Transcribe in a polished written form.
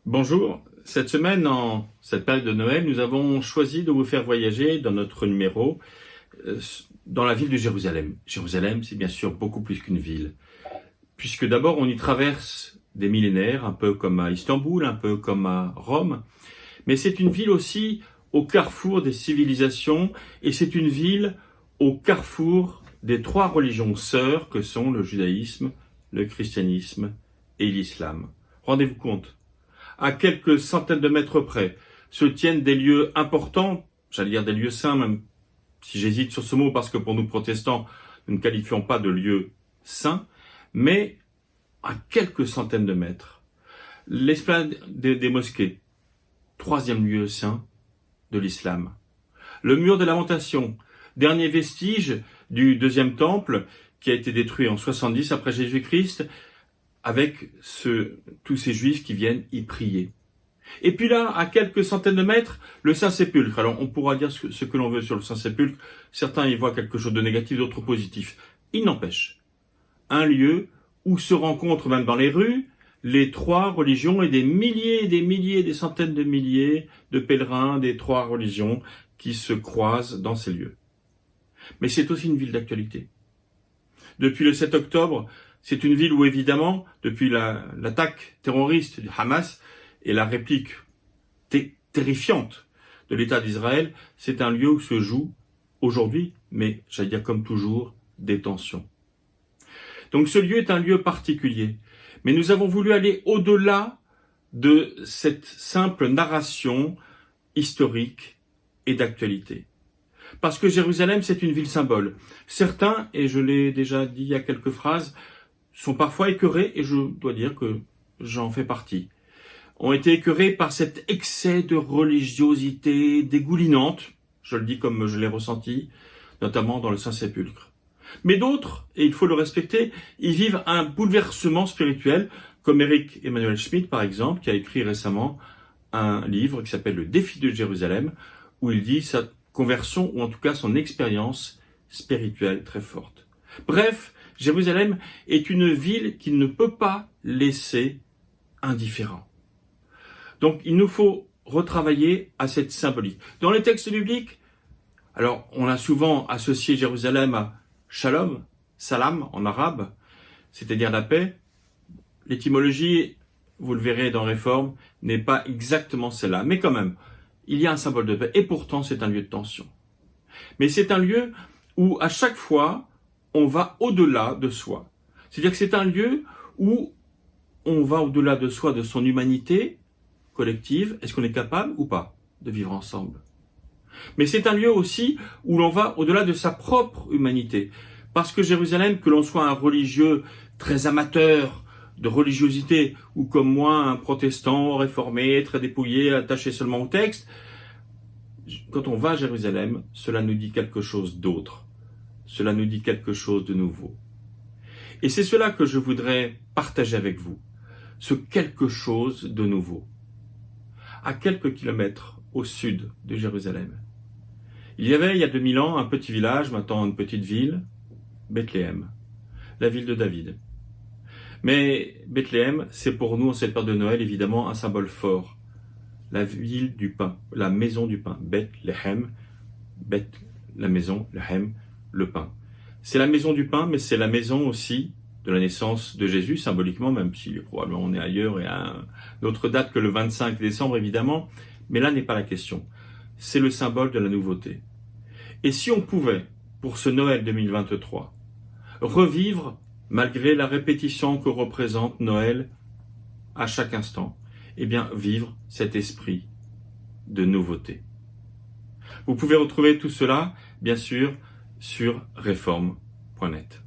Bonjour, cette semaine, en cette période de Noël, nous avons choisi de vous faire voyager dans notre numéro dans la ville de Jérusalem. Jérusalem, c'est bien sûr beaucoup plus qu'une ville, puisque d'abord on y traverse des millénaires, un peu comme à Istanbul, un peu comme à Rome, mais c'est une ville aussi au carrefour des civilisations, et c'est une ville au carrefour des trois religions sœurs que sont le judaïsme, le christianisme et l'islam. Rendez-vous compte, à quelques centaines de mètres près, se tiennent des lieux importants, j'allais dire des lieux saints, même si j'hésite sur ce mot parce que pour nous protestants, nous ne qualifions pas de lieux saints, mais à quelques centaines de mètres, l'esplanade des mosquées, troisième lieu saint de l'islam. Le mur de lamentation, dernier vestige du deuxième temple qui a été détruit en 70 après Jésus-Christ, avec tous ces juifs qui viennent y prier. Et puis là, à quelques centaines de mètres, le Saint-Sépulcre. Alors on pourra dire ce que l'on veut sur le Saint-Sépulcre, certains y voient quelque chose de négatif, d'autres positif. Il n'empêche, un lieu où se rencontrent même dans les rues les trois religions et des milliers, des centaines de milliers de pèlerins des trois religions qui se croisent dans ces lieux. Mais c'est aussi une ville d'actualité. Depuis le 7 octobre, c'est une ville où, évidemment, depuis l'attaque terroriste du Hamas et la réplique terrifiante de l'État d'Israël, c'est un lieu où se jouent aujourd'hui, mais j'allais dire comme toujours, des tensions. Donc ce lieu est un lieu particulier, mais nous avons voulu aller au-delà de cette simple narration historique et d'actualité. Parce que Jérusalem, c'est une ville symbole. Certains, et je l'ai déjà dit il y a quelques phrases, sont parfois écœurés, et je dois dire que j'en fais partie, ont été écœurés par cet excès de religiosité dégoulinante, je le dis comme je l'ai ressenti, notamment dans le Saint-Sépulcre. Mais d'autres, et il faut le respecter, y vivent un bouleversement spirituel, comme Éric Emmanuel Schmitt, par exemple, qui a écrit récemment un livre qui s'appelle Le défi de Jérusalem, où il dit sa conversion, ou en tout cas son expérience spirituelle très forte. Bref, Jérusalem est une ville qui ne peut pas laisser indifférent. Donc il nous faut retravailler à cette symbolique. Dans les textes bibliques, alors on a souvent associé Jérusalem à Shalom, Salam en arabe, c'est-à-dire la paix. L'étymologie, vous le verrez dans Réforme, n'est pas exactement celle-là, mais quand même, il y a un symbole de paix, et pourtant c'est un lieu de tension. Mais c'est un lieu où à chaque fois, on va au-delà de soi. C'est-à-dire que c'est un lieu où on va au-delà de soi, de son humanité collective. Est-ce qu'on est capable ou pas de vivre ensemble? Mais c'est un lieu aussi où l'on va au-delà de sa propre humanité. Parce que Jérusalem, que l'on soit un religieux très amateur de religiosité, ou comme moi, un protestant réformé, très dépouillé, attaché seulement au texte, quand on va à Jérusalem, cela nous dit quelque chose d'autre. Cela nous dit quelque chose de nouveau. Et c'est cela que je voudrais partager avec vous. Ce quelque chose de nouveau. À quelques kilomètres au sud de Jérusalem, il y avait, il y a 2000 ans, un petit village, maintenant une petite ville, Bethléem, la ville de David. Mais Bethléem, c'est pour nous, en cette période de Noël, évidemment, un symbole fort. La ville du pain, la maison du pain, Bethléem, Beth, la maison, Lehem, le pain. C'est la maison du pain, mais c'est la maison aussi de la naissance de Jésus, symboliquement, même si probablement on est ailleurs et à une autre date que le 25 décembre, évidemment. Mais là n'est pas la question. C'est le symbole de la nouveauté. Et si on pouvait, pour ce Noël 2023, revivre, malgré la répétition que représente Noël à chaque instant, eh bien vivre cet esprit de nouveauté. Vous pouvez retrouver tout cela, bien sûr, sur réforme.net.